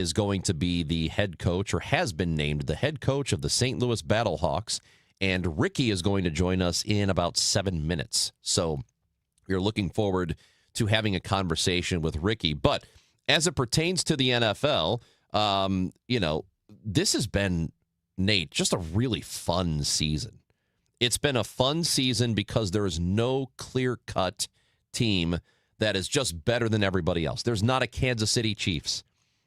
is going to be the head coach, or has been named the head coach of the St. Louis Battlehawks. And Ricky is going to join us in about 7 minutes. So we're looking forward to having a conversation with Ricky. But as it pertains to the NFL, this has been, Nate, just a really fun season. It's been a fun season because there is no clear-cut team that is just better than everybody else. There's not a Kansas City Chiefs.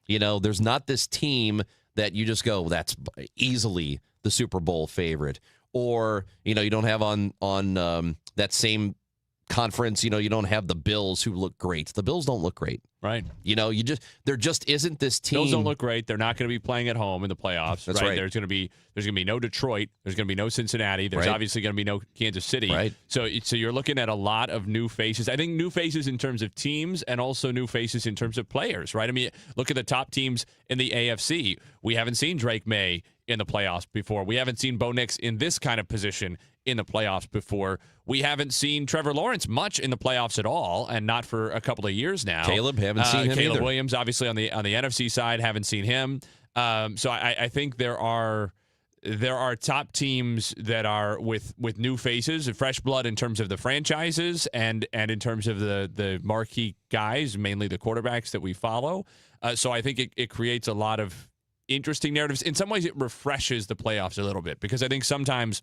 There's not this team that you just go, that's easily the Super Bowl favorite. Or, you don't have on that same conference, you don't have the Bills who look great. The Bills don't look great. Right. There just isn't this team. Bills don't look great. They're not going to be playing at home in the playoffs. That's right. There's going to be no Detroit. There's going to be no Cincinnati. There's obviously going to be no Kansas City. Right. So you're looking at a lot of new faces. I think new faces in terms of teams and also new faces in terms of players, right? I mean, look at the top teams in the AFC. We haven't seen Drake May in the playoffs before. We haven't seen Bo Nix in this kind of position in the playoffs before. We haven't seen Trevor Lawrence much in the playoffs at all, and not for a couple of years now. Caleb, haven't seen him Caleb either. Williams, obviously on the NFC side, haven't seen him. So I think there are top teams that are with new faces, fresh blood in terms of the franchises and in terms of the marquee guys, mainly the quarterbacks that we follow. So I think it creates a lot of interesting narratives. In some ways, it refreshes the playoffs a little bit, because I think sometimes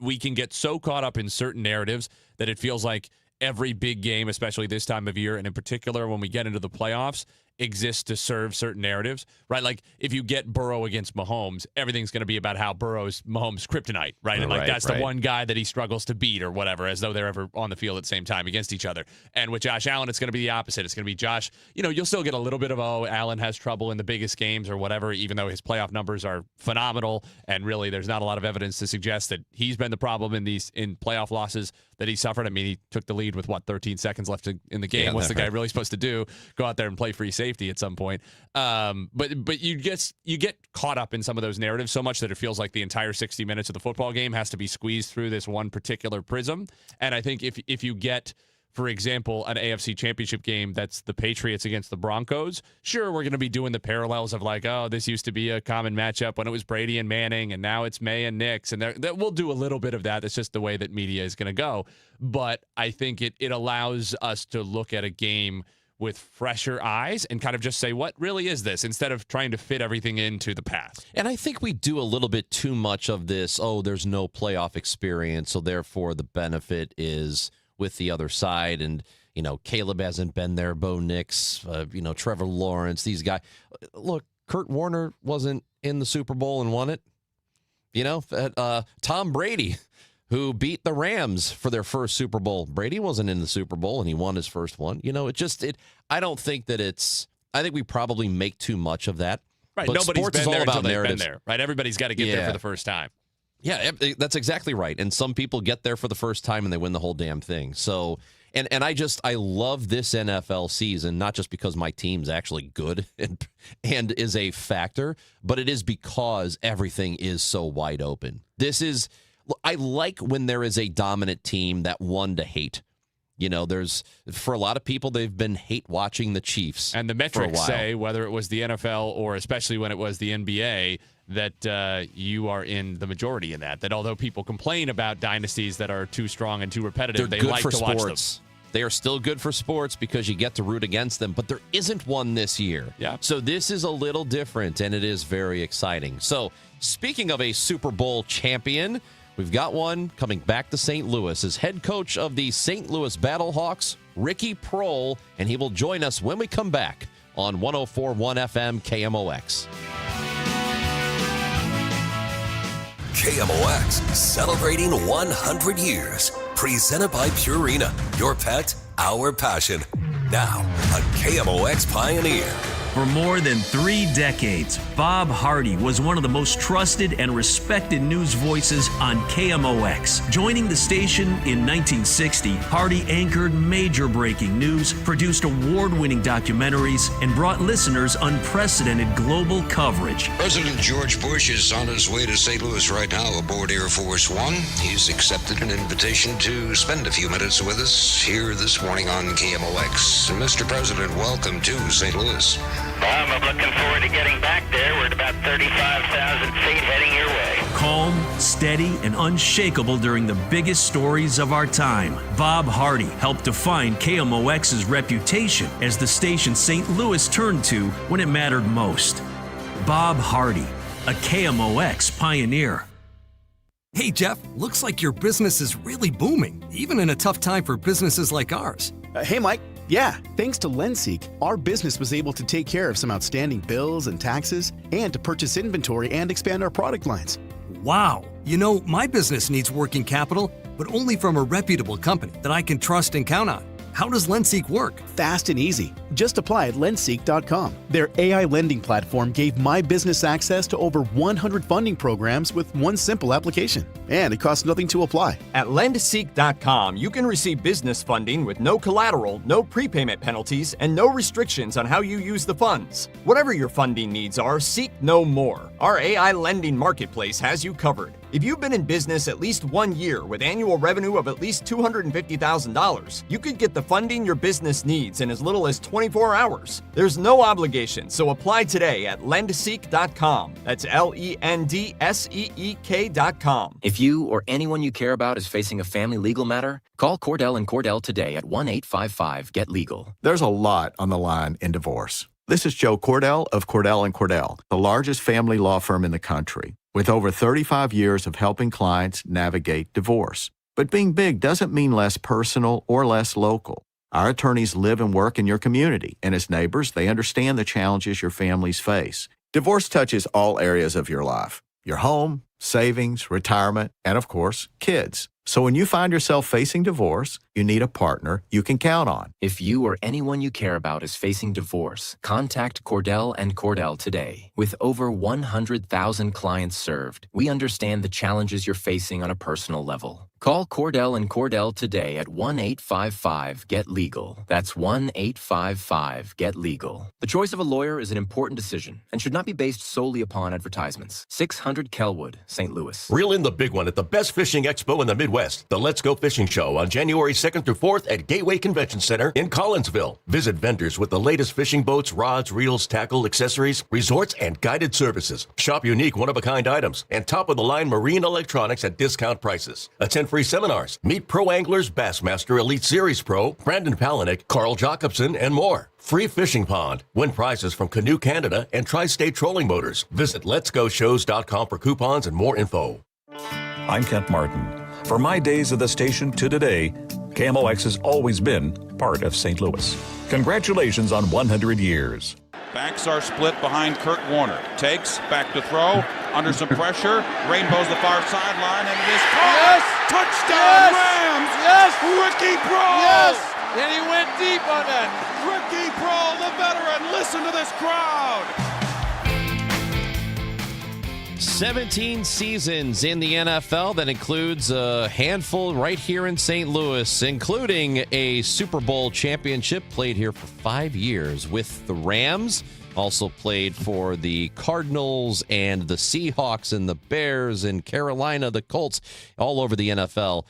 we can get so caught up in certain narratives that it feels like every big game, especially this time of year, and in particular when we get into the playoffs, exists to serve certain narratives, right? Like if you get Burrow against Mahomes, everything's going to be about how Mahomes' kryptonite, right? And that's the one guy that he struggles to beat or whatever, as though they're ever on the field at the same time against each other. And with Josh Allen, it's going to be the opposite. It's going to be Josh, you'll still get a little bit of, Allen has trouble in the biggest games or whatever, even though his playoff numbers are phenomenal. And really, there's not a lot of evidence to suggest that he's been the problem in playoff losses that he suffered. I mean, he took the lead with 13 seconds left in the game. Yeah, What's the guy really supposed to do? Go out there and play free safety at some point. But you get caught up in some of those narratives so much that it feels like the entire 60 minutes of the football game has to be squeezed through this one particular prism. And I think if you get, for example, an AFC Championship game that's the Patriots against the Broncos, sure, we're going to be doing the parallels of like, oh, this used to be a common matchup when it was Brady and Manning, and now it's May and Nix, and we'll do a little bit of that. That's just the way that media is going to go. But I think it allows us to look at a game with fresher eyes and kind of just say, what really is this, instead of trying to fit everything into the past. And I think we do a little bit too much of this, there's no playoff experience, so therefore the benefit is with the other side. And, Caleb hasn't been there, Bo Nix, Trevor Lawrence, these guys. Look, Kurt Warner wasn't in the Super Bowl and won it. Tom Brady, who beat the Rams for their first Super Bowl. Brady wasn't in the Super Bowl, and he won his first one. I don't think that I think we probably make too much of that. Right, but nobody's been there until they've been narratives. there, right? Everybody's got to get there for the first time. Yeah, that's exactly right. And some people get there for the first time and they win the whole damn thing. So, and I love this NFL season, not just because my team's actually good and is a factor, but it is because everything is so wide open. I like when there is a dominant team that won to hate. For a lot of people, they've been hate watching the Chiefs. And the metrics say, whether it was the NFL or especially when it was the NBA, that you are in the majority in that although people complain about dynasties that are too strong and too repetitive, they like to watch them. They are still good for sports because you get to root against them, but there isn't one this year. Yeah. So this is a little different, and it is very exciting. So speaking of a Super Bowl champion, we've got one coming back to St. Louis as head coach of the St. Louis Battlehawks, Ricky Prohl, and he will join us when we come back on 104.1 FM KMOX. KMOX, celebrating 100 years. Presented by Purina. Your pet, our passion. Now, a KMOX pioneer. For more than 3 decades, Bob Hardy was one of the most trusted and respected news voices on KMOX. Joining the station in 1960, Hardy anchored major breaking news, produced award-winning documentaries, and brought listeners unprecedented global coverage. President George Bush is on his way to St. Louis right now aboard Air Force One. He's accepted an invitation to spend a few minutes with us here this morning on KMOX. Mr. President, welcome to St. Louis. Bob, I'm looking forward to getting back there. We're at about 35,000 feet heading your way. Calm, steady, and unshakable during the biggest stories of our time. Bob Hardy helped define KMOX's reputation as the station St. Louis turned to when it mattered most. Bob Hardy, a KMOX pioneer. Hey, Jeff, looks like your business is really booming, even in a tough time for businesses like ours. Hey, Mike. Yeah, thanks to LendSeek, our business was able to take care of some outstanding bills and taxes and to purchase inventory and expand our product lines. Wow. You know, my business needs working capital, but only from a reputable company that I can trust and count on. How does LendSeek work? Fast and easy. Just apply at lendseek.com. Their AI lending platform gave my business access to over 100 funding programs with one simple application. And it costs nothing to apply. At lendseek.com, you can receive business funding with no collateral, no prepayment penalties, and no restrictions on how you use the funds. Whatever your funding needs are, seek no more. Our AI lending marketplace has you covered. If you've been in business at least 1 year with annual revenue of at least $250,000, you could get the funding your business needs in as little as 24 hours. There's no obligation, so apply today at lendseek.com. That's LENDSEEK.com. If you or anyone you care about is facing a family legal matter, call Cordell & Cordell today at 1-855-GET-LEGAL. There's a lot on the line in divorce. This is Joe Cordell of Cordell & Cordell, the largest family law firm in the country, with over 35 years of helping clients navigate divorce. But being big doesn't mean less personal or less local. Our attorneys live and work in your community, and as neighbors, they understand the challenges your families face. Divorce touches all areas of your life: your home, savings, retirement, and of course, kids. So when you find yourself facing divorce, you need a partner you can count on. If you or anyone you care about is facing divorce, contact Cordell & Cordell today. With over 100,000 clients served, we understand the challenges you're facing on a personal level. Call Cordell & Cordell today at 1-855-GET-LEGAL. That's 1-855-GET-LEGAL. The choice of a lawyer is an important decision and should not be based solely upon advertisements. 600 Kelwood, St. Louis. Reel in the big one at the best fishing expo in the Midwest, the Let's Go Fishing Show on January 2nd through 4th at Gateway Convention Center in Collinsville. Visit vendors with the latest fishing boats, rods, reels, tackle, accessories, resorts, and guided services. Shop unique one-of-a-kind items and top-of-the-line marine electronics at discount prices. Attend free seminars. Meet pro anglers, Bassmaster Elite Series Pro, Brandon Palaniuk, Carl Jacobson, and more. Free fishing pond. Win prizes from Canoe Canada and Tri-State Trolling Motors. Visit letsgoshows.com for coupons and more info. I'm Kent Martin. From my days at the station to today, KMOX has always been part of St. Louis. Congratulations on 100 years. Backs are split behind Kurt Warner. Takes, back to throw, under some pressure. Rainbows the far sideline, and it is caught. Yes! Touchdown, Yes! Rams! Yes! Ricky Prohl! Yes! And he went deep on that. Ricky Prohl, the veteran. Listen to this crowd. 17 seasons in the NFL. That includes a handful right here in St. Louis, including a Super Bowl championship. Played here for 5 years with the Rams. Also played for the Cardinals and the Seahawks and the Bears and Carolina, the Colts, all over the NFL.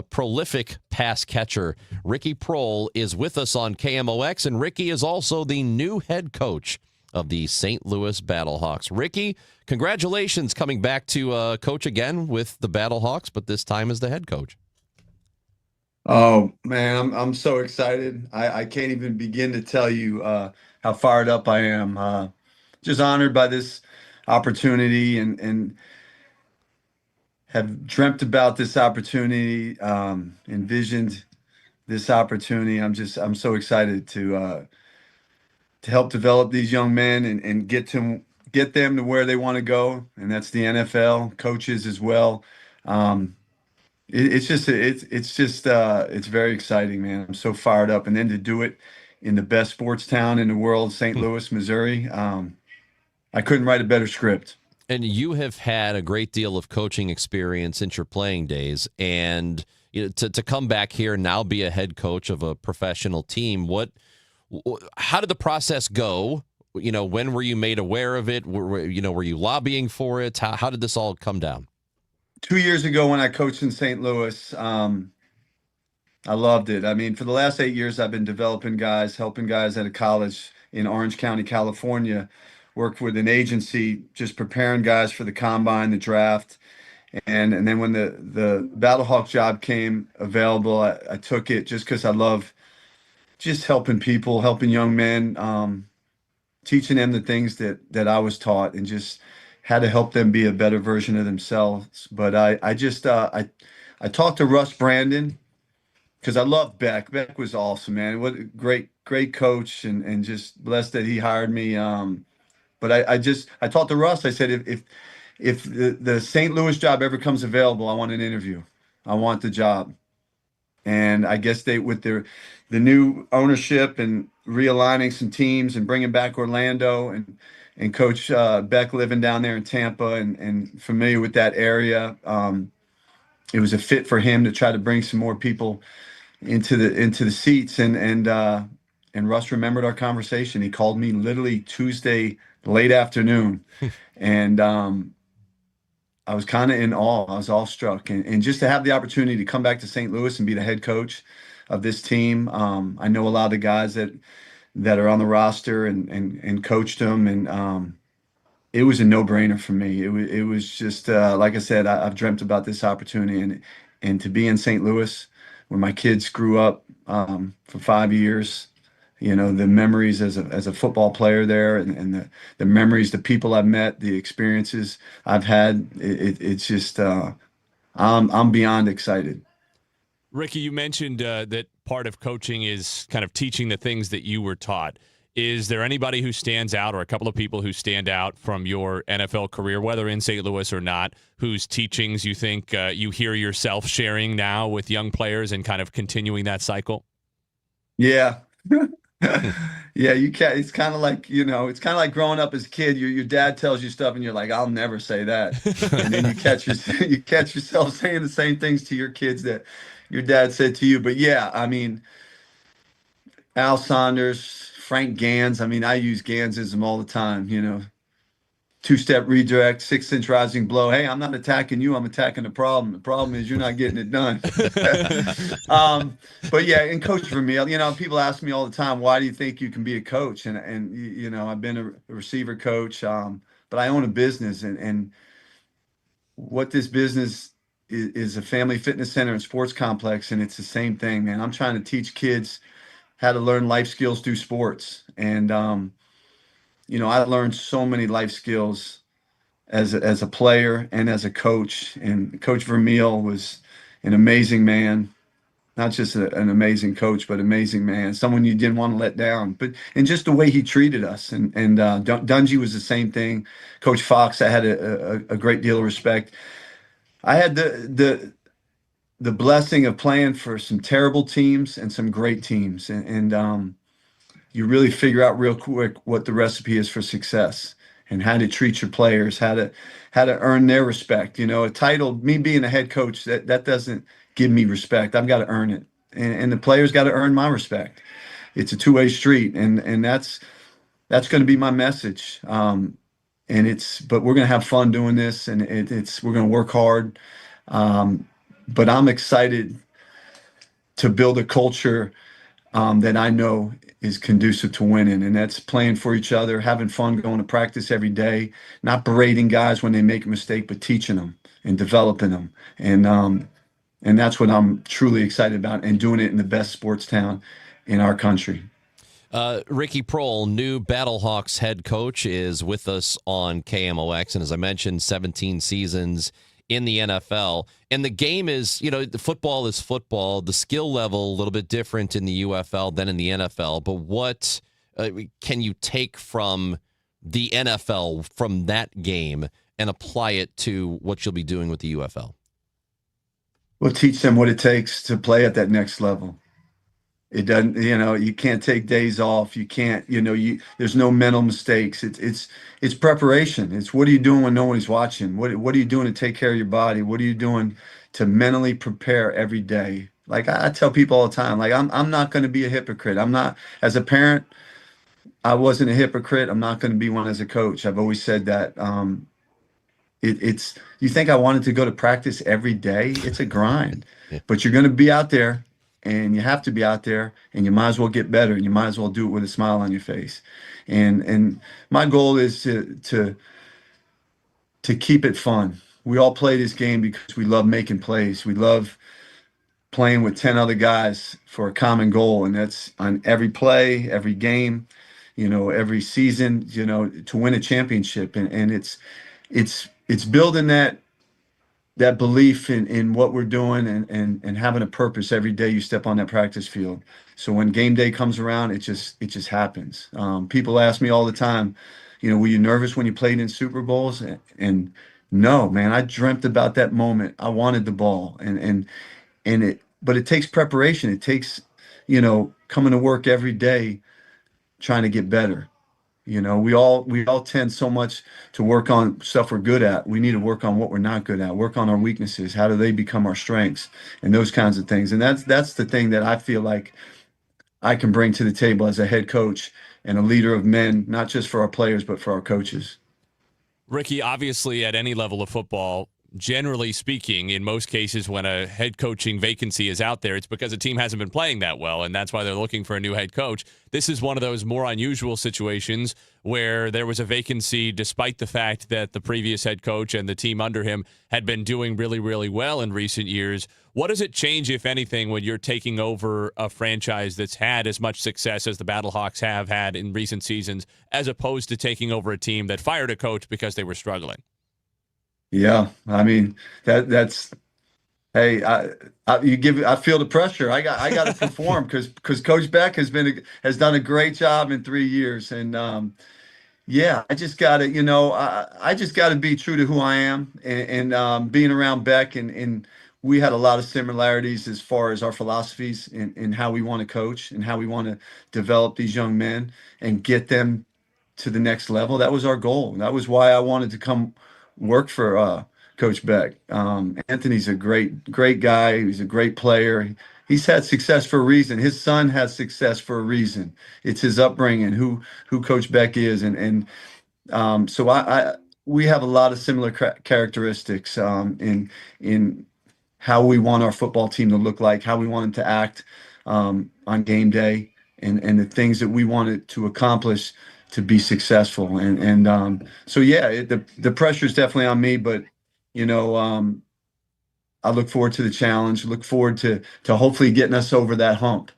Prolific pass catcher Ricky Prohl is with us on KMOX, and Ricky is also the new head coach of the St. Louis Battlehawks. Ricky, congratulations coming back to coach again with the Battlehawks, but this time as the head coach. Oh, man, I'm so excited. I can't even begin to tell you how fired up I am. Just honored by this opportunity and have dreamt about this opportunity, envisioned this opportunity. I'm so excited to help develop these young men and get them to where they want to go, and that's the NFL. Coaches as well. It's very exciting, man. I'm so fired up, and then to do it in the best sports town in the world, St. Louis, Missouri. I couldn't write a better script. And you have had a great deal of coaching experience since your playing days, and to come back here and now be a head coach of a professional team. How did the process go? When were you made aware of it? Were you lobbying for it? How did this all come down? 2 years ago when I coached in St. Louis, I loved it. I mean, for the last 8 years, I've been developing guys, helping guys out of college in Orange County, California. Worked with an agency just preparing guys for the combine, the draft. And then when the Battlehawk job came available, I took it just because I love just helping people, helping young men, teaching them the things that I was taught, and just how to help them be a better version of themselves. But I talked to Russ Brandon because I love Beck. Beck was awesome, man. What a great coach, and just blessed that he hired me. But I talked to Russ. I said, if the St. Louis job ever comes available, I want an interview. I want the job. And I guess they, with the new ownership and realigning some teams and bringing back Orlando, and Coach Beck living down there in Tampa, and familiar with that area, it was a fit for him to try to bring some more people into the seats. And Russ remembered our conversation. He called me literally Tuesday late afternoon, and I was kind of in awe. I was awestruck, and just to have the opportunity to come back to St. Louis and be the head coach of this team. I know a lot of the guys that are on the roster, and coached them, and it was a no-brainer for me. It was just like I said, I've dreamt about this opportunity, and to be in St. Louis where my kids grew up for 5 years. You know, the memories as a football player there, and the memories, the people I've met, the experiences I've had. It's just I'm beyond excited. Ricky, you mentioned that part of coaching is kind of teaching the things that you were taught. Is there anybody who stands out, or a couple of people who stand out from your NFL career, whether in St. Louis or not, whose teachings you think you hear yourself sharing now with young players and kind of continuing that cycle? Yeah. Yeah, you can't. It's kind of like, it's kind of like growing up as a kid. Your dad tells you stuff, and you're like, I'll never say that. And then you catch yourself saying the same things to your kids that your dad said to you. But yeah, I mean, Al Saunders, Frank Gans. I mean, I use Gansism all the time. Two-step redirect, 6-inch rising blow. Hey, I'm not attacking you. I'm attacking the problem. The problem is you're not getting it done. But yeah, and Coach Vermeil, people ask me all the time, why do you think you can be a coach? And I've been a receiver coach, but I own a business, and what this business is a family fitness center and sports complex, and it's the same thing, man. I'm trying to teach kids how to learn life skills through sports, and I learned so many life skills as a player and as a coach. And Coach Vermeil was an amazing man, not just an amazing coach, but amazing man, someone you didn't want to let down. And just the way he treated us. And Dungy was the same thing. Coach Fox, I had a great deal of respect. I had the blessing of playing for some terrible teams and some great teams, and you really figure out real quick what the recipe is for success, and how to treat your players, how to earn their respect. A title, me being a head coach, that doesn't give me respect. I've got to earn it, and the players got to earn my respect. It's a two-way street, and that's going to be my message. But we're going to have fun doing this, and we're going to work hard. But I'm excited to build a culture that I know is conducive to winning, and that's playing for each other, having fun, going to practice every day, not berating guys when they make a mistake, but teaching them and developing them. And that's what I'm truly excited about, and doing it in the best sports town in our country. Ricky Prohl, new Battlehawks head coach, is with us on KMOX. And as I mentioned, 17 seasons in the NFL. And the game is, the football is football. The skill level a little bit different in the UFL than in the NFL. But what can you take from the NFL, from that game, and apply it to what you'll be doing with the UFL? Well, teach them what it takes to play at that next level. It doesn't, you can't take days off. You can't, there's no mental mistakes. It's preparation. It's what are you doing when no one's watching? What are you doing to take care of your body? What are you doing to mentally prepare every day? Like I tell people all the time, like I'm not going to be a hypocrite. I'm not, as a parent, I wasn't a hypocrite. I'm not going to be one as a coach. I've always said that. You think I wanted to go to practice every day? It's a grind, but you're going to be out there and you have to be out there, and you might as well get better, and you might as well do it with a smile on your face. And my goal is to keep it fun. We all play this game because we love making plays. We love playing with 10 other guys for a common goal, and that's on every play, every game, every season, to win a championship. And it's building that belief in what we're doing, and having a purpose every day you step on that practice field. So when game day comes around, it just happens. People ask me all the time, were you nervous when you played in Super Bowls? And no, man, I dreamt about that moment. I wanted the ball, but it takes preparation. It takes, coming to work every day, trying to get better. We all tend so much to work on stuff we're good at. We need to work on what we're not good at, work on our weaknesses. How do they become our strengths, and those kinds of things. And that's the thing that I feel like I can bring to the table as a head coach and a leader of men, not just for our players, but for our coaches. Ricky, obviously at any level of football, generally speaking, in most cases when a head coaching vacancy is out there, it's because a team hasn't been playing that well, and that's why they're looking for a new head coach. This is one of those more unusual situations where there was a vacancy despite the fact that the previous head coach and the team under him had been doing really, really well in recent years. What does it change, if anything, when you're taking over a franchise that's had as much success as the Battlehawks have had in recent seasons, as opposed to taking over a team that fired a coach because they were struggling? Yeah, I mean that's hey, I feel the pressure. I got to perform because Coach Beck has done a great job in 3 years, and yeah, I just got to I just got to be true to who I am, and being around Beck, and we had a lot of similarities as far as our philosophies and how we want to coach and how we want to develop these young men and get them to the next level. That was our goal. That was why I wanted to come work for Coach Beck. Anthony's a great guy. He's a great player. He's had success for a reason. His son has success for a reason. It's his upbringing, who Coach Beck is, and so we have a lot of similar characteristics in how we want our football team to look like, how we want them to act on game day, and the things that we wanted to accomplish to be successful. And so yeah, the pressure is definitely on me, but I look forward to the challenge. Look forward to hopefully getting us over that hump,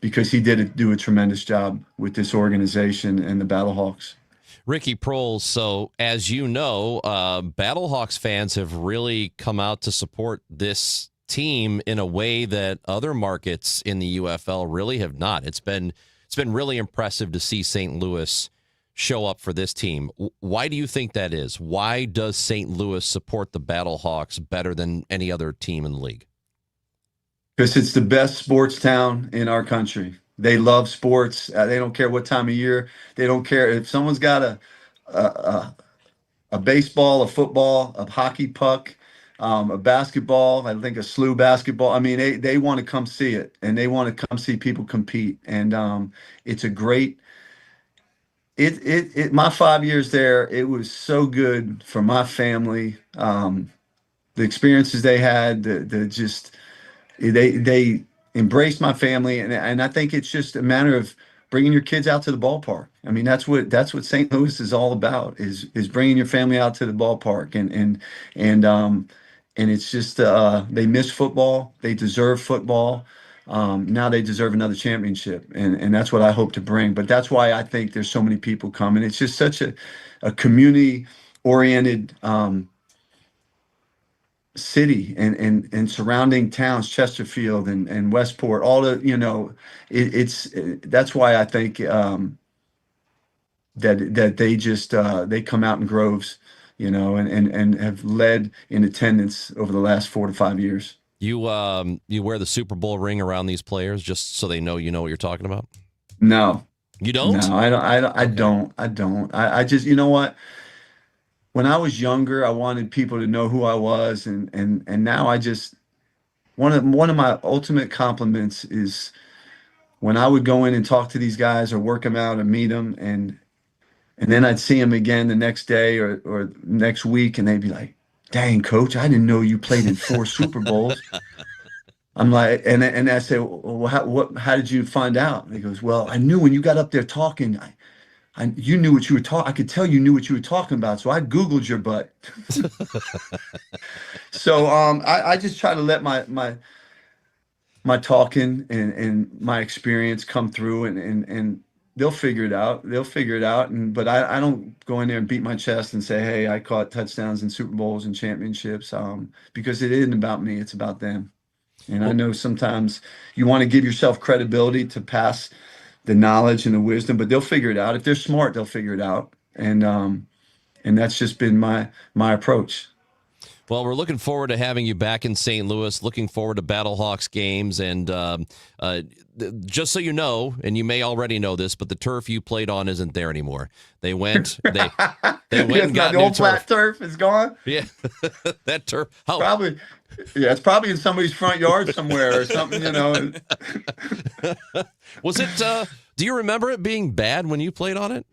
because he did do a tremendous job with this organization and the Battlehawks. Ricky Prohl, so as you know, Battlehawks fans have really come out to support this team in a way that other markets in the UFL really have not. It's been really impressive to see St. Louis show up for this team. Why do you think that is? Why does St. Louis support the Battlehawks better than any other team in the league? Because it's the best sports town in our country. They love sports. They don't care what time of year. They don't care if someone's got a baseball, a football, a hockey puck, a basketball. I think a slew basketball. I mean, they want to come see it, and they want to come see people compete. And it's a great. My 5 years there, it was so good for my family. The experiences they had, they embraced my family, and I think it's just a matter of bringing your kids out to the ballpark. I mean, that's what St. Louis is all about, is bringing your family out to the ballpark, and it's just they miss football, they deserve football. Now they deserve another championship, and that's what I hope to bring. But that's why I think there's so many people coming. It's just such a community-oriented city, and surrounding towns, Chesterfield and Westport, all the, that's why I think that they come out in groves, and have led in attendance over the last 4 to 5 years. You wear the Super Bowl ring around these players just so they know you know what you're talking about? No. You don't? No, I don't. I just, you know what? When I was younger, I wanted people to know who I was, and now I just, one of my ultimate compliments is when I would go in and talk to these guys or work them out and meet them, and then I'd see them again the next day or next week, and they'd be like, "Dang, coach, I didn't know you played in 4 Super Bowls." I'm like, and I say, well, how did you find out? And he goes, well, I knew when you got up there talking, you knew what you were talking. I could tell you knew what you were talking about. So I Googled your butt. So I just try to let my talking and my experience come through, and they'll figure it out. But I don't go in there and beat my chest and say, hey, I caught touchdowns in Super Bowls and championships, because it isn't about me. It's about them. And I know sometimes you want to give yourself credibility to pass the knowledge and the wisdom, but they'll figure it out. If they're smart, they'll figure it out. And that's just been my approach. Well, we're looking forward to having you back in St. Louis, looking forward to Battlehawks games. And just so you know, and you may already know this, but the turf you played on isn't there anymore. They went and got the new old flat turf is gone. Yeah, that turf. Probably. Yeah, it's probably in somebody's front yard somewhere or something, Was it, do you remember it being bad when you played on it?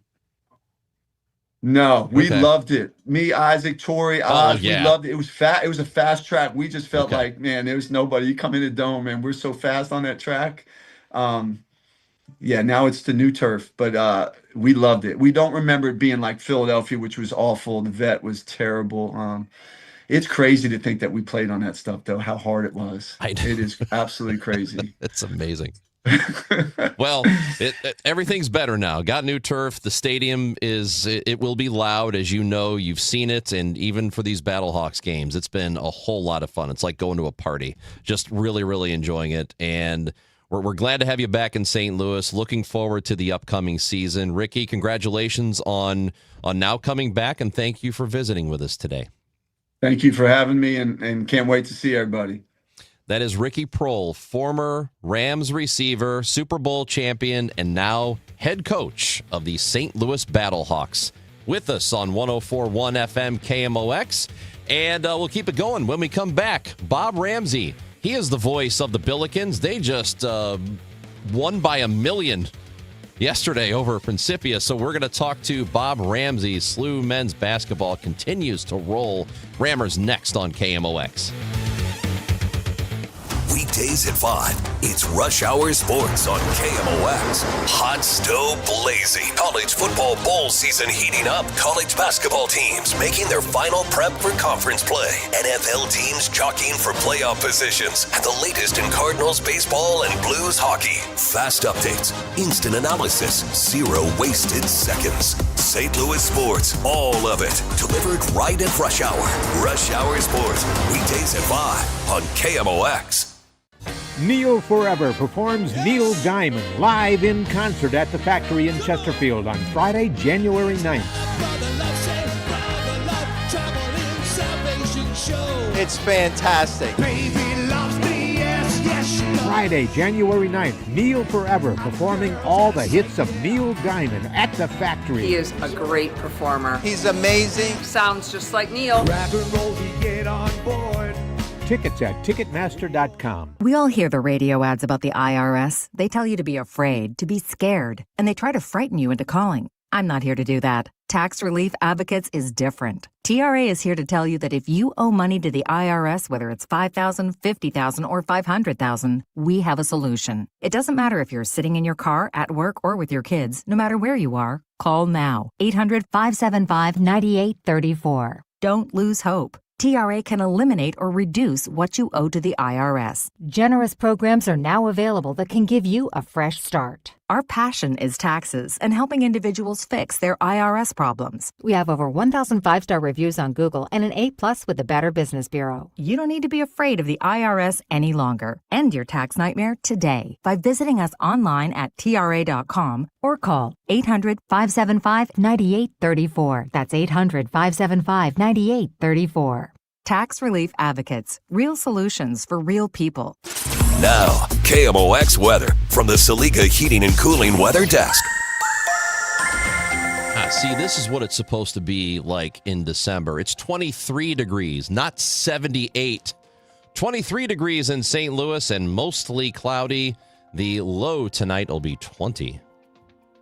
No, we loved it. Me, Isaac, Torrey, Oz, yeah. we loved it. It was fast. It was a fast track. We just felt like, man, there was nobody. You come in the dome, and we're so fast on that track. Yeah, now it's the new turf, but we loved it. We don't remember it being like Philadelphia, which was awful. The vet was terrible. It's crazy to think that we played on that stuff, though, how hard it was. It is absolutely crazy. It's amazing. Well, everything's better now. Got new turf. The stadium it will be loud, as you know. You've seen it, and even for these Battlehawks games, it's been a whole lot of fun. It's like going to a party. Just really, really enjoying it, and we're glad to have you back in St. Louis. Looking forward to the upcoming season. Ricky, congratulations on now coming back, and thank you for visiting with us today. Thank you for having me, and can't wait to see everybody. That is Ricky Proehl, former Rams receiver, Super Bowl champion, and now head coach of the St. Louis Battlehawks, with us on 104.1 FM KMOX. And we'll keep it going when we come back. Bob Ramsey, he is the voice of the Billikens. They just won by 1 million yesterday over Principia. So we're going to talk to Bob Ramsey. SLU men's basketball continues to roll. Rammers next on KMOX. Weekdays at 5, it's Rush Hour Sports on KMOX. Hot stove blazing. College football bowl season heating up. College basketball teams making their final prep for conference play. NFL teams jockeying for playoff positions. And the latest in Cardinals baseball and Blues hockey. Fast updates, instant analysis, zero wasted seconds. St. Louis sports, all of it. Delivered right at Rush Hour. Rush Hour Sports, weekdays at 5 on KMOX. Neil Forever performs Neil Diamond live in concert at the Factory in Chesterfield on Friday, January 9th. It's fantastic. Friday, January 9th, Neil Forever performing all the hits of Neil Diamond at the Factory. He is a great performer. He's amazing. Sounds just like Neil. Rock and roll, we get on board. Tickets at Ticketmaster.com. We all hear the radio ads about the IRS. They tell you to be afraid, to be scared, and they try to frighten you into calling. I'm not here to do that. Tax Relief Advocates is different. TRA is here to tell you that if you owe money to the IRS, whether it's $5,000, $50,000, or $500,000, we have a solution. It doesn't matter if you're sitting in your car, at work, or with your kids. No matter where you are, call now. 800-575-9834. Don't lose hope. TRA can eliminate or reduce what you owe to the IRS. Generous programs are now available that can give you a fresh start. Our passion is taxes and helping individuals fix their IRS problems. We have over 1,000 5-star reviews on Google and an A+ with the Better Business Bureau. You don't need to be afraid of the IRS any longer. End your tax nightmare today by visiting us online at TRA.com or call 800-575-9834. That's 800-575-9834. Tax Relief Advocates. Real solutions for real people. Now, KMOX weather from the Saliga Heating and Cooling Weather Desk. See, this is what it's supposed to be like in December. It's 23 degrees, not 78. 23 degrees in St. Louis and mostly cloudy. The low tonight will be 20.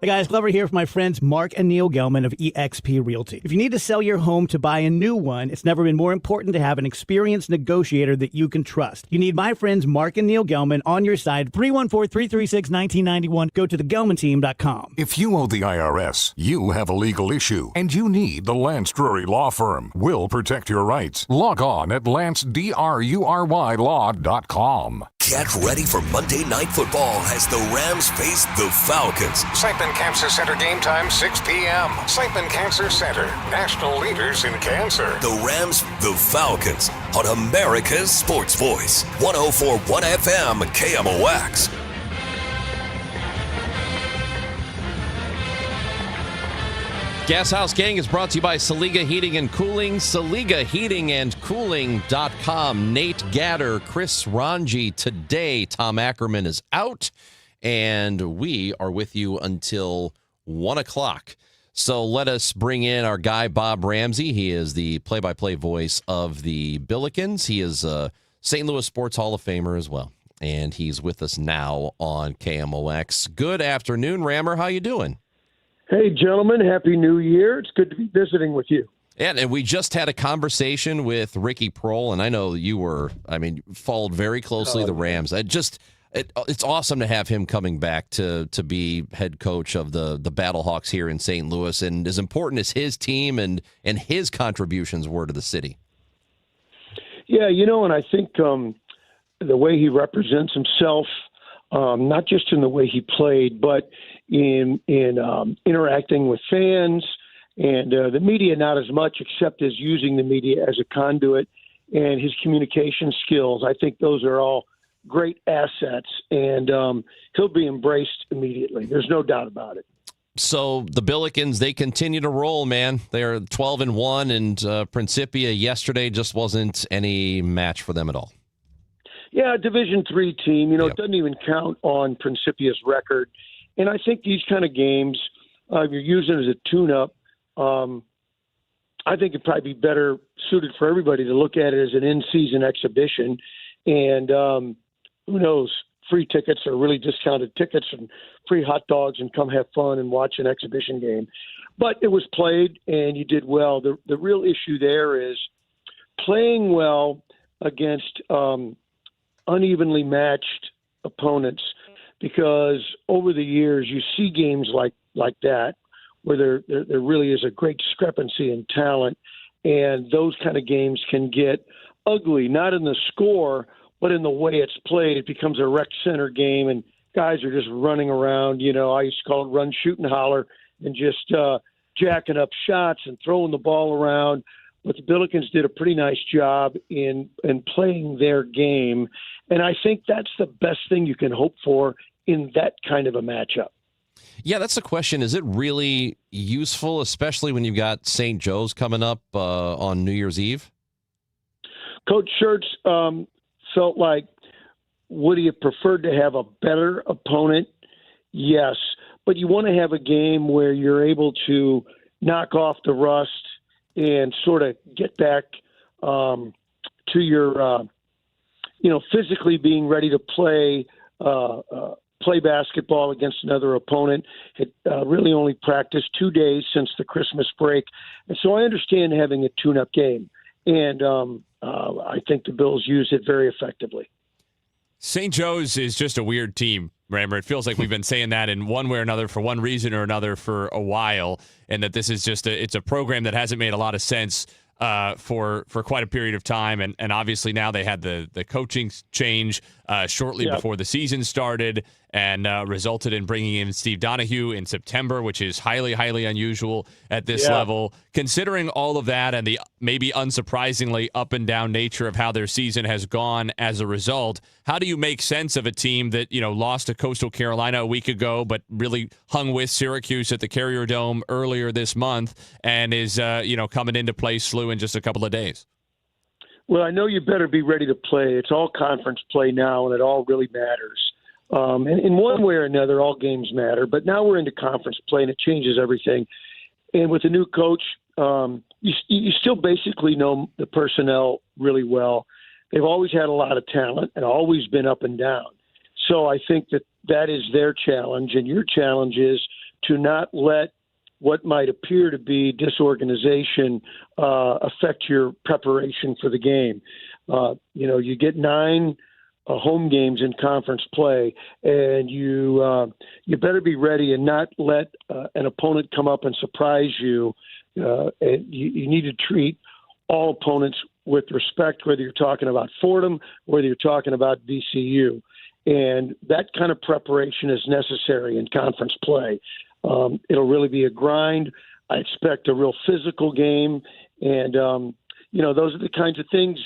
Hey guys, Glover here for my friends Mark and Neil Gelman of eXp Realty. If you need to sell your home to buy a new one, it's never been more important to have an experienced negotiator that you can trust. You need my friends Mark and Neil Gelman on your side. 314-336-1991. Go to thegelmanteam.com. If you owe the IRS, you have a legal issue, and you need the Lance Drury Law Firm. We'll protect your rights. Log on at lancedrurylaw.com. Get ready for Monday Night Football as the Rams face the Falcons. St. Ben Cancer Center game time, 6 p.m. St. Ben Cancer Center, national leaders in cancer. The Rams, the Falcons, on America's Sports Voice, 104.1 FM KMOX. Gashouse Gang is brought to you by Saliga Heating and Cooling, SaligaHeatingandCooling.com. Nate Gatter, Chris Ranji today. Tom Ackerman is out, and we are with you until 1 o'clock. So let us bring in our guy, Bob Ramsey. He is the play-by-play voice of the Billikens. He is a St. Louis Sports Hall of Famer as well, and he's with us now on KMOX. Good afternoon, Rammer. How you doing? Hey, gentlemen, Happy New Year. It's good to be visiting with you. And we just had a conversation with Ricky Prohl, and I know you followed very closely the Rams. It's awesome to have him coming back to be head coach of the Battlehawks here in St. Louis, and as important as his team and his contributions were to the city. Yeah, and I think the way he represents himself, not just in the way he played, but in interacting with fans and the media, not as much, except as using the media as a conduit, and his communication skills. I think those are all great assets, and he'll be embraced immediately. There's no doubt about it. So the Billikens, they continue to roll, man. They're 12-1, and Principia yesterday just wasn't any match for them at all. Yeah, Division III team. It doesn't even count on Principia's record. And I think these kind of games, if you're using it as a tune-up, I think it'd probably be better suited for everybody to look at it as an in-season exhibition. And who knows, free tickets or really discounted tickets and free hot dogs, and come have fun and watch an exhibition game. But it was played, and you did well. The real issue there is playing well against unevenly matched opponents, because over the years you see games like that where there really is a great discrepancy in talent, and those kind of games can get ugly, not in the score, but in the way it's played. It becomes a rec center game, and guys are just running around. I used to call it run, shoot, and holler, and just jacking up shots and throwing the ball around. But the Billikens did a pretty nice job in playing their game, and I think that's the best thing you can hope for in that kind of a matchup. Yeah, that's the question. Is it really useful, especially when you've got St. Joe's coming up on New Year's Eve? Coach Schertz felt like, would he have preferred to have a better opponent? Yes, but you want to have a game where you're able to knock off the rust and sort of get back to your, physically being ready to play basketball against another opponent. Had really only practiced 2 days since the Christmas break. And so I understand having a tune-up game. And I think the Bills use it very effectively. St. Joe's is just a weird team, Rammer. It feels like we've been saying that in one way or another for one reason or another for a while, and that this is just it's a program that hasn't made a lot of sense for quite a period of time. And obviously now they had the coaching change shortly before the season started, and resulted in bringing in Steve Donahue in September, which is highly, highly unusual at this level. Considering all of that and the maybe unsurprisingly up and down nature of how their season has gone as a result, how do you make sense of a team that, lost to Coastal Carolina a week ago, but really hung with Syracuse at the Carrier Dome earlier this month, and is, coming into play SLU in just a couple of days? Well, I know you better be ready to play. It's all conference play now, and it all really matters. And in one way or another, all games matter. But now we're into conference play, and it changes everything. And with a new coach, you still basically know the personnel really well. They've always had a lot of talent and always been up and down. So I think that is their challenge, and your challenge is to not let what might appear to be disorganization affect your preparation for the game. You get 9 home games in conference play, and you better be ready and not let an opponent come up and surprise you. And you need to treat all opponents with respect, whether you're talking about Fordham, whether you're talking about VCU. And that kind of preparation is necessary in conference play. It'll really be a grind. I expect a real physical game. And, those are the kinds of things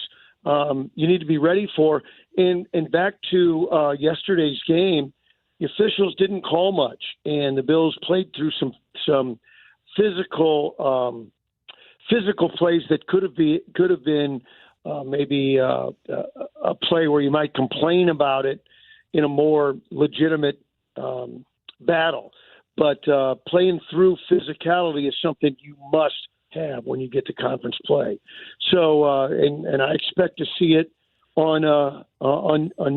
you need to be ready for. And back to yesterday's game, the officials didn't call much, and the Bills played through some physical plays that could have been maybe a play where you might complain about it in a more legitimate battle. But playing through physicality is something you must have when you get to conference play. So, and I expect to see it on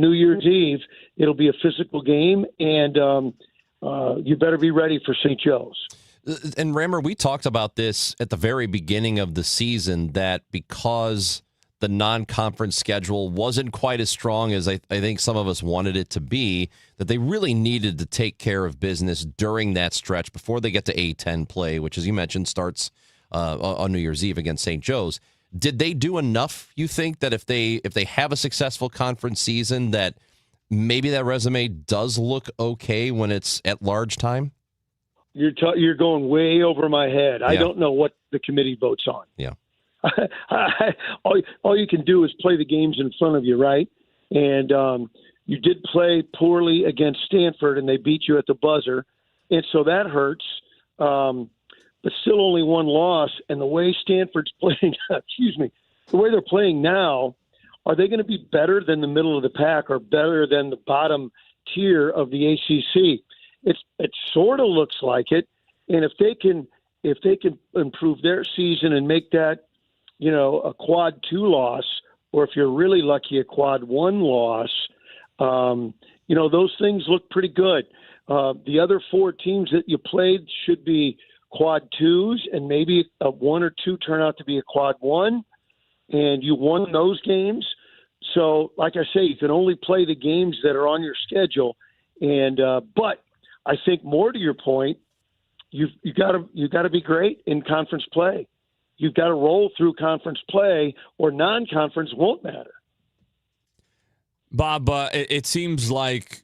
New Year's Eve. It'll be a physical game, and you better be ready for St. Joe's. And Rammer, we talked about this at the very beginning of the season, that because the non-conference schedule wasn't quite as strong as I think some of us wanted it to be, that they really needed to take care of business during that stretch before they get to A-10 play, which, as you mentioned, starts on New Year's Eve against St. Joe's. Did they do enough, you think, that if they have a successful conference season, that maybe that resume does look okay when it's at large time? You're going way over my head. Yeah. I don't know what the committee votes on. Yeah. All you can do is play the games in front of you, right? And you did play poorly against Stanford, and they beat you at the buzzer, and so that hurts. But still only one loss, and the way Stanford's playing, the way they're playing now, are they going to be better than the middle of the pack or better than the bottom tier of the ACC? It sort of looks like it, and if they can improve their season and make that, a quad 2 loss, or if you're really lucky, a quad 1 loss, those things look pretty good. The other 4 teams that you played should be quad 2s, and maybe a 1 or 2 turn out to be a quad 1, and you won those games. So, like I say, you can only play the games that are on your schedule, and but I think more to your point, you got to be great in conference play. You've got to roll through conference play, or non-conference won't matter. Bob, it seems like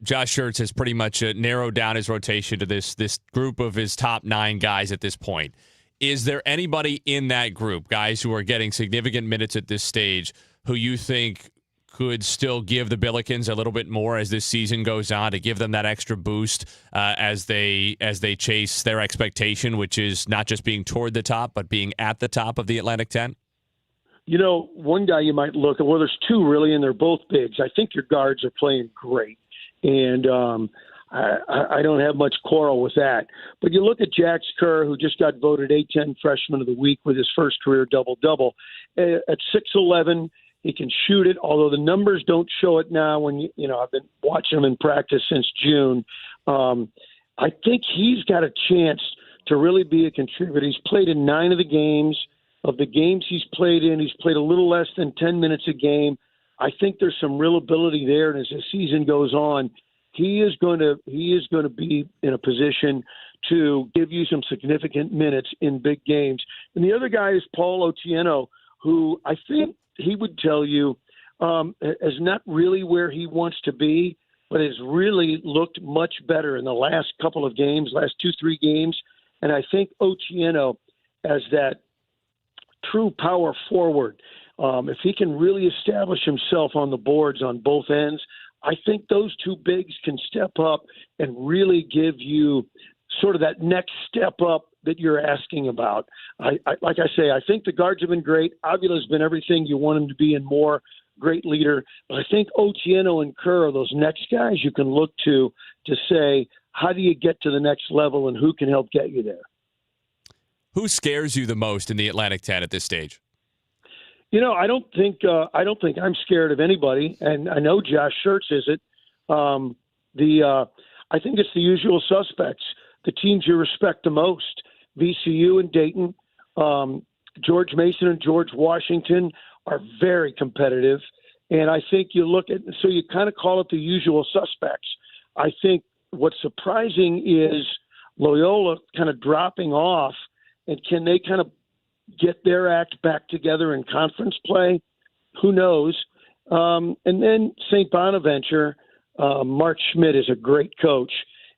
Josh Schertz has pretty much narrowed down his rotation to this group of his top 9 guys at this point. Is there anybody in that group, guys who are getting significant minutes at this stage, who you think could still give the Billikens a little bit more as this season goes on, to give them that extra boost as they chase their expectation, which is not just being toward the top, but being at the top of the Atlantic 10? One guy you might look at, well, there's 2 really, and they're both bigs. I think your guards are playing great, and I don't have much quarrel with that. But you look at Jax Kerr, who just got voted A-10 Freshman of the Week with his first career double-double. At 6'11", he can shoot it, although the numbers don't show it now. When I've been watching him in practice since June. I think he's got a chance to really be a contributor. He's played in 9 of the games. Of the games he's played in, he's played a little less than 10 minutes a game. I think there's some real ability there, and as the season goes on, he is going to be in a position to give you some significant minutes in big games. And the other guy is Paul Otieno, who I think he would tell you is not really where he wants to be, but has really looked much better in the last couple of games, last 2-3 games. And I think Otieno, as that true power forward, if he can really establish himself on the boards on both ends, I think those 2 bigs can step up and really give you sort of that next step up that you're asking about. Like I say, I think the guards have been great. Avila's been everything you want him to be and more. Great leader. But I think Otieno and Kerr are those next guys you can look to say, how do you get to the next level and who can help get you there? Who scares you the most in the Atlantic 10 at this stage? I don't think I'm scared of anybody, and I know Josh Schertz isn't. I think it's the usual suspects. the teams you respect the most, VCU and Dayton. George Mason and George Washington are very competitive. And I think you look at, so you kind of call it the usual suspects. I think what's surprising is Loyola kind of dropping off, and can they kind of get their act back together in conference play? Who knows? And then St. Bonaventure, Mark Schmidt is a great coach,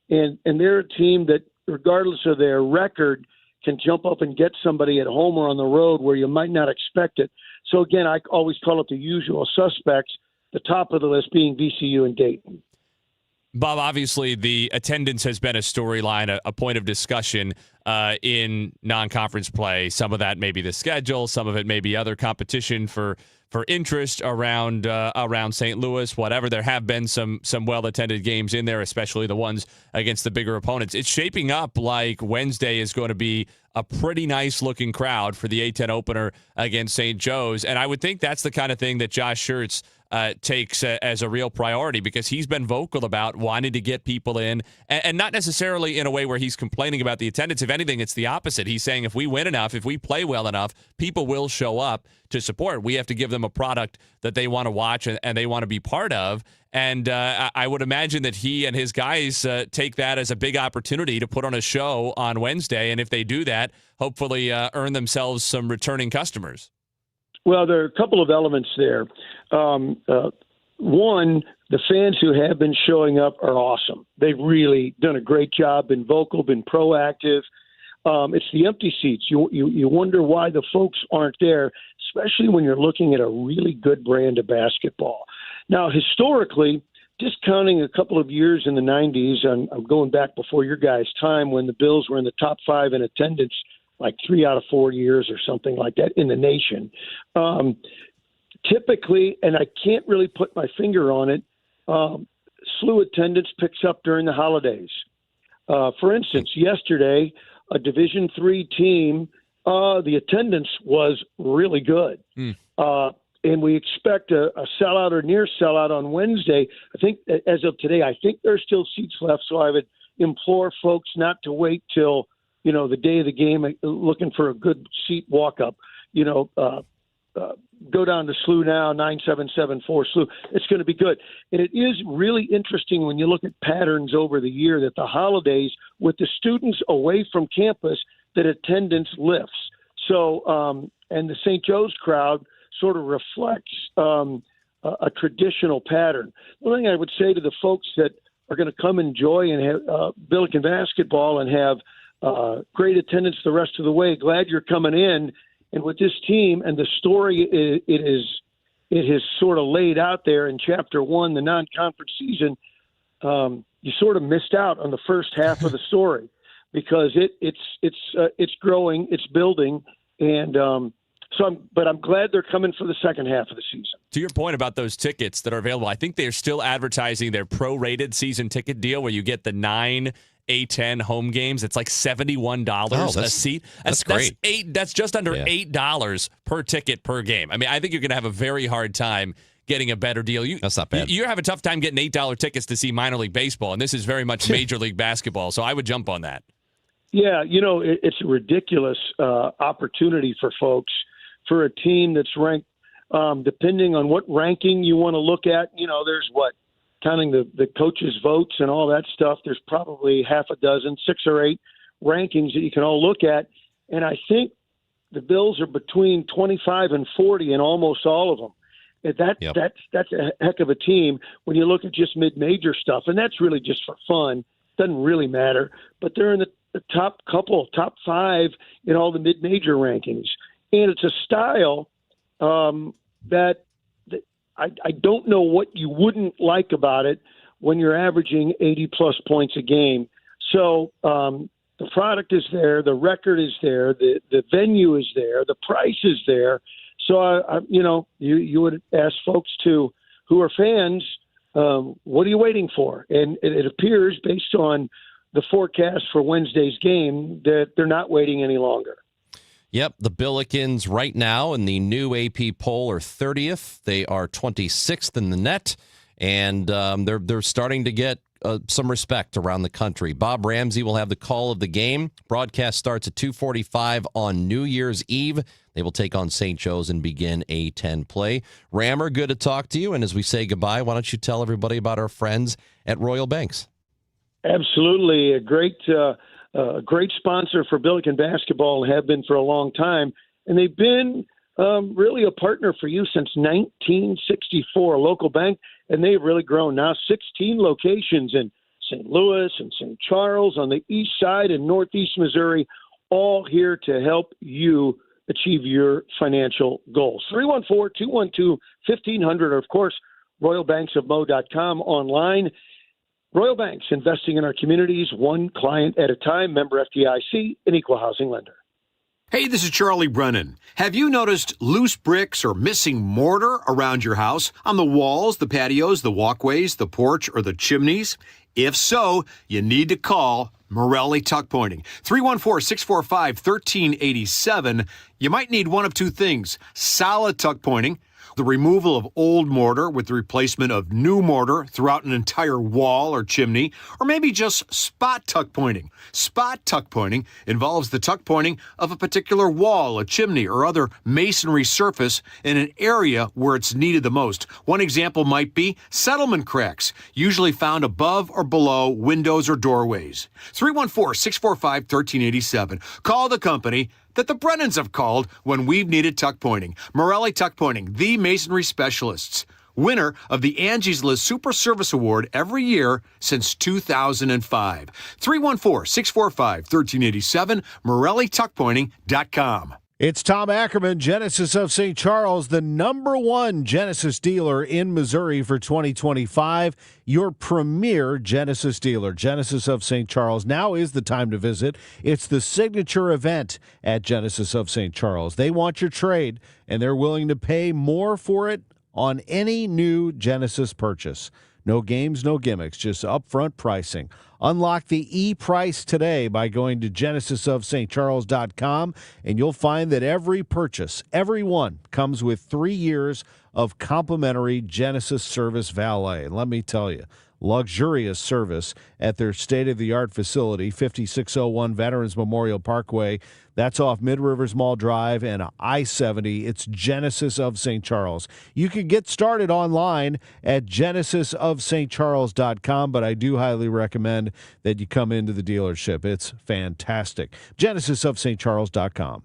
and they're a team that, regardless of their record, can jump up and get somebody at home or on the road where you might not expect it. So, again, I always call it the usual suspects, the top of the list being VCU and Dayton. Bob, obviously the attendance has been a storyline, a point of discussion in non-conference play. Some of that may be the schedule. Some of it may be other competition for interest around St. Louis, whatever. There have been some well-attended games in there, especially the ones against the bigger opponents. It's shaping up like Wednesday is going to be a pretty nice-looking crowd for the A-10 opener against St. Joe's. And I would think that's the kind of thing that Josh Schertz takes as a real priority, because he's been vocal about wanting to get people in, and not necessarily in a way where he's complaining about the attendance. If anything, it's the opposite. He's saying if we win enough, if we play well enough, people will show up to support. We have to give them a product that they want to watch and they want to be part of. And I would imagine that he and his guys take that as a big opportunity to put on a show on Wednesday. And if they do that, hopefully earn themselves some returning customers. Well, there are a couple of elements there. One, the fans who have been showing up are awesome. They've really done a great job, been vocal, been proactive. It's the empty seats. You wonder why the folks aren't there, especially when you're looking at a really good brand of basketball. Now, historically, just counting a couple of years in the 90s, I'm going back before your guys' time when the Bills were in the top 5 in attendance, like 3 out of 4 years or something like that in the nation. Typically, and I can't really put my finger on it, SLU attendance picks up during the holidays. For instance, yesterday, a Division III team, the attendance was really good. And we expect a sellout or near sellout on Wednesday. I think as of today, I think there's still seats left, so I would implore folks not to wait till the day of the game looking for a good seat walk-up. Go down to SLU now, 9774 SLU. It's going to be good. And it is really interesting when you look at patterns over the year that the holidays, with the students away from campus, that attendance lifts. So, and the St. Joe's crowd sort of reflects a traditional pattern. The only thing I would say to the folks that are going to come enjoy and have Billiken basketball and have great attendance the rest of the way, glad you're coming in. And with this team and the story it has sort of laid out there in Chapter 1, the non-conference season, you sort of missed out on the first half of the story because it's growing, it's building, and but I'm glad they're coming for the second half of the season. To your point about those tickets that are available, I think they're still advertising their prorated season ticket deal where you get the 9 A-10 home games. It's like $71 a seat. That's great. That's just under $8 per ticket per game. I mean, I think you're going to have a very hard time getting a better deal. That's not bad. You have a tough time getting $8 tickets to see minor league baseball, and this is very much Major League Basketball, so I would jump on that. Yeah, it's a ridiculous opportunity for folks, for a team that's ranked, depending on what ranking you want to look at. There's counting the coaches' votes and all that stuff, there's probably half a dozen, 6 or 8 rankings that you can all look at. And I think the Bills are between 25 and 40 in almost all of them. And that's a heck of a team when you look at just mid-major stuff. And that's really just for fun. Doesn't really matter. But they're in the top 5 in all the mid-major rankings. And it's a style that I don't know what you wouldn't like about it when you're averaging 80-plus points a game. So the product is there, the record is there, the venue is there, the price is there. So, you would ask folks who are fans, what are you waiting for? And it appears, based on the forecast for Wednesday's game, that they're not waiting any longer. Yep, the Billikens right now in the new AP poll are 30th. They are 26th in the net, and they're starting to get some respect around the country. Bob Ramsey will have the call of the game. Broadcast starts at 2:45 on New Year's Eve. They will take on St. Joe's and begin a 10 play. Rammer, good to talk to you. And as we say goodbye, why don't you tell everybody about our friends at Royal Banks? Absolutely. A great sponsor for Billiken basketball, have been for a long time. And they've been really a partner for you since 1964, a local bank. And they've really grown now 16 locations in St. Louis and St. Charles on the east side and northeast Missouri, all here to help you achieve your financial goals. 314-212-1500, or of course, royalbanksofmo.com online. Royal Banks, investing in our communities, one client at a time. Member FDIC, an equal housing lender. Hey, this is Charlie Brennan. Have you noticed loose bricks or missing mortar around your house, on the walls, the patios, the walkways, the porch, or the chimneys? If so, you need to call Morelli Tuck Pointing. 314-645-1387. You might need one of two things: solid tuck pointing, the removal of old mortar with the replacement of new mortar throughout an entire wall or chimney, or maybe just spot tuck pointing. Spot tuck pointing involves the tuck pointing of a particular wall, a chimney, or other masonry surface in an area where it's needed the most. One example might be settlement cracks, usually found above or below windows or doorways. 314-645-1387. Call the company that the Brennans have called when we've needed tuck pointing. Morelli Tuck Pointing, the masonry specialists. Winner of the Angie's List Super Service Award every year since 2005. 314-645-1387, MorelliTuckPointing.com. It's Tom Ackerman, Genesis of St. Charles, the #1 Genesis dealer in Missouri for 2025. Your premier Genesis dealer. Genesis of St. Charles. Now is the time to visit. It's the signature event at Genesis of St. Charles. They want your trade, and they're willing to pay more for it on any new Genesis purchase. No games, no gimmicks, just upfront pricing. Unlock the e-price today by going to genesisofstcharles.com, and you'll find that every purchase, every one, comes with 3 years of complimentary Genesis service valet. And let me tell you, luxurious service at their state-of-the-art facility, 5601 Veterans Memorial Parkway. That's off Mid-Rivers Mall Drive and I-70. It's Genesis of St. Charles. You can get started online at genesisofstcharles.com, but I do highly recommend that you come into the dealership. It's fantastic. genesisofstcharles.com.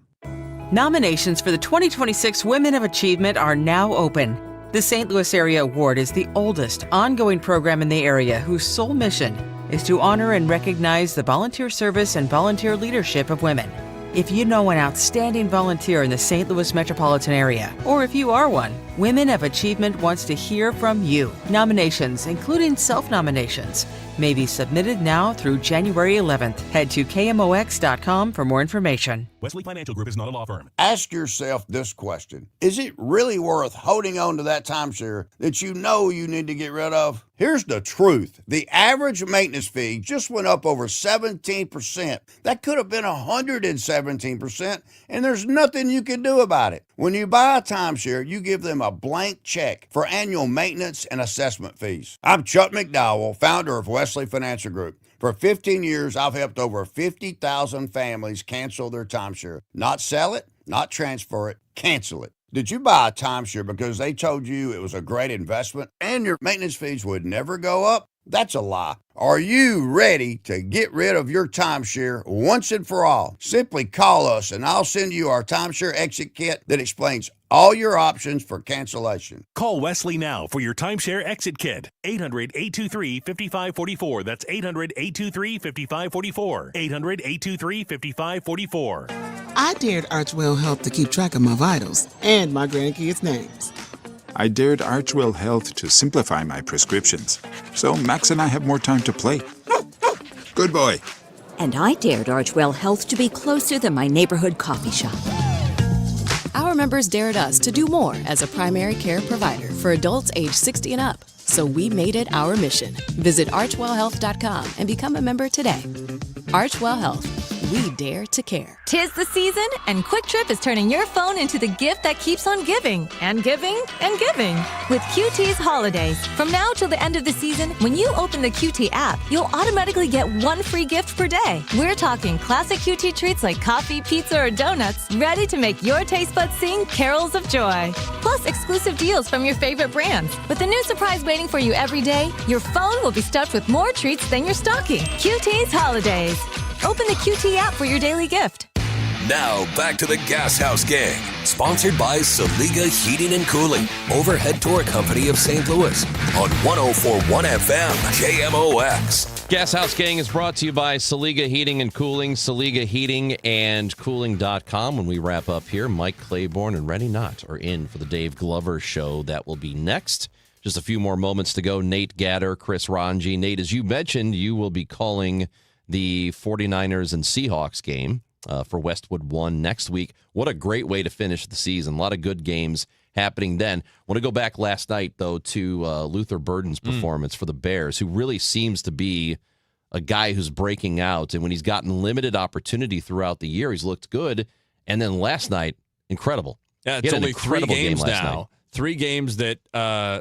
Nominations for the 2026 Women of Achievement are now open. The St. Louis Area Award is the oldest ongoing program in the area whose sole mission is to honor and recognize the volunteer service and volunteer leadership of women. If you know an outstanding volunteer in the St. Louis metropolitan area, or if you are one, Women of Achievement wants to hear from you. Nominations, including self-nominations, may be submitted now through January 11th. Head to KMOX.com for more information. Wesley Financial Group is not a law firm. Ask yourself this question. Is it really worth holding on to that timeshare that you know you need to get rid of? Here's the truth. The average maintenance fee just went up over 17%. That could have been 117%, and there's nothing you can do about it. When you buy a timeshare, you give them a blank check for annual maintenance and assessment fees. I'm Chuck McDowell, founder of Wesley Financial Group. For 15 years, I've helped over 50,000 families cancel their timeshare. Not sell it, not transfer it, cancel it. Did you buy a timeshare because they told you it was a great investment and your maintenance fees would never go up? That's a lie. Are you ready to get rid of your timeshare once and for all? Simply call us and I'll send you our timeshare exit kit that explains all your options for cancellation. Call Wesley now for your timeshare exit kit. 800-823-5544. That's 800-823-5544. 800-823-5544. I dared Archwell Health to keep track of my vitals and my grandkids' names. I dared Archwell Health to simplify my prescriptions, so Max and I have more time to play. Good boy. And I dared Archwell Health to be closer than my neighborhood coffee shop. Our members dared us to do more as a primary care provider for adults age 60 and up. So we made it our mission. Visit archwellhealth.com and become a member today. Archwell Health. we dare to care. 'Tis the season, and Quick Trip is turning your phone into the gift that keeps on giving, and giving, and giving. With QT's Holidays. From now till the end of the season, when you open the QT app, you'll automatically get one free gift per day. We're talking classic QT treats like coffee, pizza, or donuts, ready to make your taste buds sing carols of joy. Plus exclusive deals from your favorite brands. With a new surprise waiting for you every day, your phone will be stuffed with more treats than your stocking. QT's Holidays. Open the QT app for your daily gift. Now back to the Gashouse Gang, sponsored by Saliga Heating and Cooling, overhead door company of St. Louis, on 104.1 FM, KMOX. Gashouse Gang is brought to you by Saliga Heating and Cooling, SaligaHeatingandCooling.com. When we wrap up here, Mike Claiborne and Rennie Knott are in for the Dave Glover Show. That will be next. Just a few more moments to go. Nate Gatter, Chris Ranji. Nate, as you mentioned, you will be calling the 49ers and Seahawks game for Westwood One next week. What a great way to finish the season. A lot of good games happening then. I want to go back last night, though, to Luther Burden's performance for the Bears, who really seems to be a guy who's breaking out. And when he's gotten limited opportunity throughout the year, he's looked good. And then last night, incredible. Yeah, it's only 3 games last now. Night. 3 games that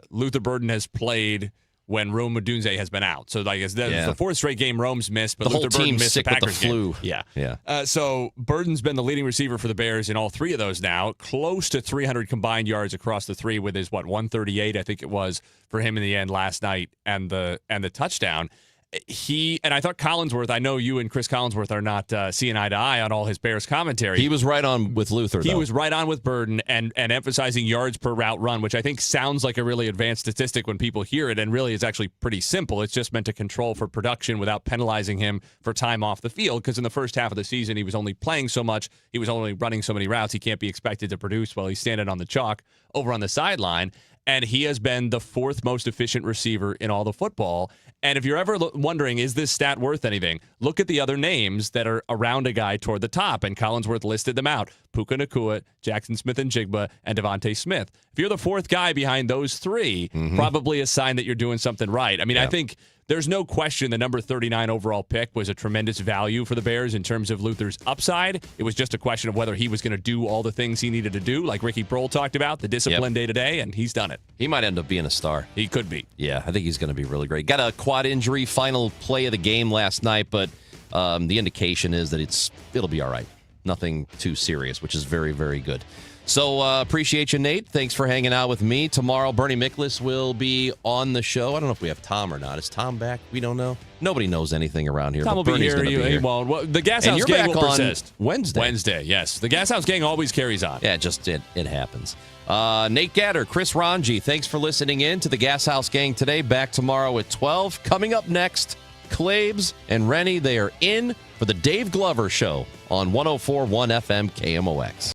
Luther Burden has played when Rome Odunze has been out. So I guess that's the 4th straight game Rome's missed, but the Luther whole Burden team's missed sick the Packers with the flu. game. Yeah. So Burden's been the leading receiver for the Bears in all 3 of those now, close to 300 combined yards across the 3 with his 138 I think it was for him in the end last night and the touchdown. And I thought Collinsworth, I know you and Chris Collinsworth are not seeing eye to eye on all his Bears commentary. He was right on with Luther, He though. was right on with Burden and emphasizing yards per route run, which I think sounds like a really advanced statistic when people hear it, and really is actually pretty simple. It's just meant to control for production without penalizing him for time off the field, because in the first half of the season, he was only playing so much, he was only running so many routes, he can't be expected to produce while he's standing on the chalk over on the sideline. And he has been the 4th most efficient receiver in all the football. And if you're ever wondering, is this stat worth anything? Look at the other names that are around a guy toward the top. And Collinsworth listed them out. Puka Nacua, Jackson Smith-Njigba, and Devontae Smith. If you're the 4th guy behind those 3, probably a sign that you're doing something right. I mean, I think there's no question the number 39 overall pick was a tremendous value for the Bears in terms of Luther's upside. It was just a question of whether he was going to do all the things he needed to do, like Ricky Prohl talked about, the discipline day-to-day, and he's done it. He might end up being a star. He could be. Yeah, I think he's going to be really great. Got a quad injury, final play of the game last night, but the indication is that it'll be all right. Nothing too serious, which is very, very good. So appreciate you, Nate. Thanks for hanging out with me. Tomorrow, Bernie Miklasz will be on the show. I don't know if we have Tom or not. Is Tom back? We don't know. Nobody knows anything around here. Tom will Bernie's be here. He won't. Well, the Gashouse Gang will persist. Wednesday, yes. The Gashouse Gang always carries on. Yeah, it happens. Nate Gatter, Chris Ranji, thanks for listening in to the Gashouse Gang today. Back tomorrow at 12. Coming up next, Claibs and Rennie, they are in for the Dave Glover Show on 104.1 FM KMOX.